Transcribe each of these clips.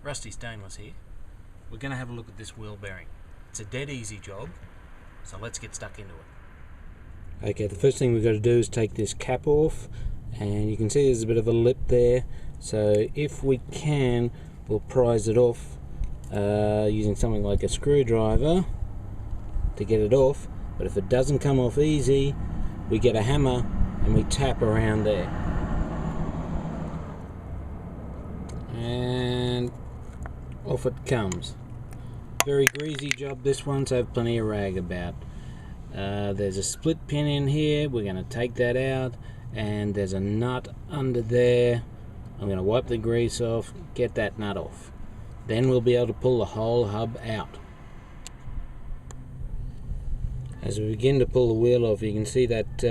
Rusty Stainless here. We're going to have a look at this wheel bearing. It's a dead easy job, so let's get stuck into it. Okay, the first thing we've got to do is take this cap off, and you can see there's a bit of a lip there, so if we can, we'll prise it off using something like a screwdriver to get it off. But if it doesn't come off easy, we get a hammer and we tap around there, and off it comes. Very greasy job this one, so have plenty of rag about. There's a split pin in here, we're going to take that out, and there's a nut under there. I'm going to wipe the grease off, get that nut off. Then we'll be able to pull the whole hub out. As we begin to pull the wheel off, you can see that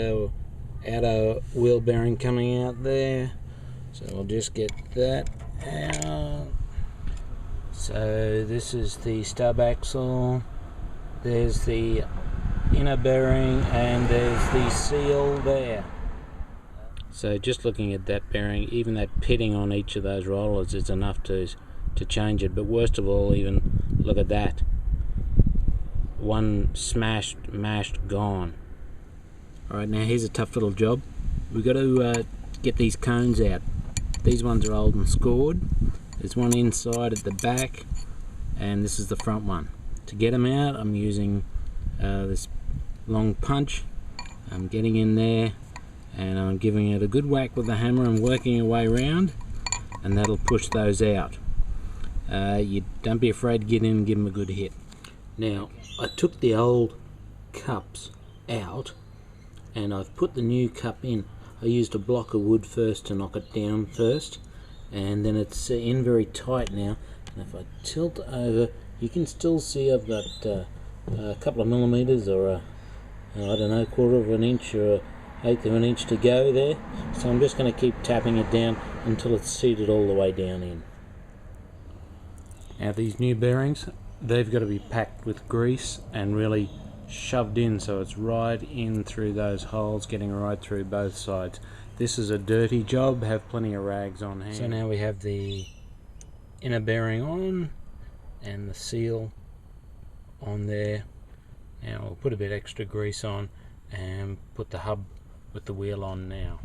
outer wheel bearing coming out there. So we'll just get that out. So this is the stub axle, there's the inner bearing, and there's the seal there. So just looking at that bearing, even that pitting on each of those rollers is enough to change it. But worst of all, even look at that. One smashed, mashed, gone. Alright, now here's a tough little job. We've got to get these cones out. These ones are old and scored. There's one inside at the back, and this is the front one. To get them out, I'm using this long punch. I'm getting in there, and I'm giving it a good whack with the hammer and working your way around, and that'll push those out. You don't be afraid to get in and give them a good hit. Now, I took the old cups out, and I've put the new cup in. I used a block of wood first to knock it down first, and then it's in very tight now. And if I tilt over, you can still see I've got a couple of millimeters, or I don't know, quarter of an inch or eighth of an inch to go there. So I'm just going to keep tapping it down until it's seated all the way down in. Now these new bearings, they've got to be packed with grease and really shoved in, so it's right in through those holes, getting right through both sides. This is a dirty job, have plenty of rags on hand. So now we have the inner bearing on and the seal on there. Now we'll put a bit extra grease on and put the hub with the wheel on now.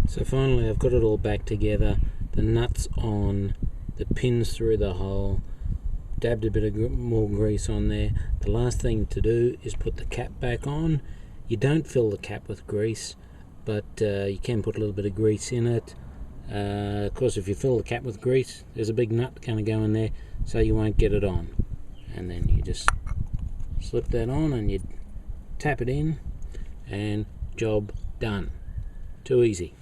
So finally I've got it all back together, the nuts on, the pins through the hole, dabbed a bit of more grease on there. The last thing to do is put the cap back on. You don't fill the cap with grease, but you can put a little bit of grease in it. Of course, if you fill the cap with grease, there's a big nut going to go in there, so you won't get it on. And then you just slip that on and you tap it in, and job done. Too easy.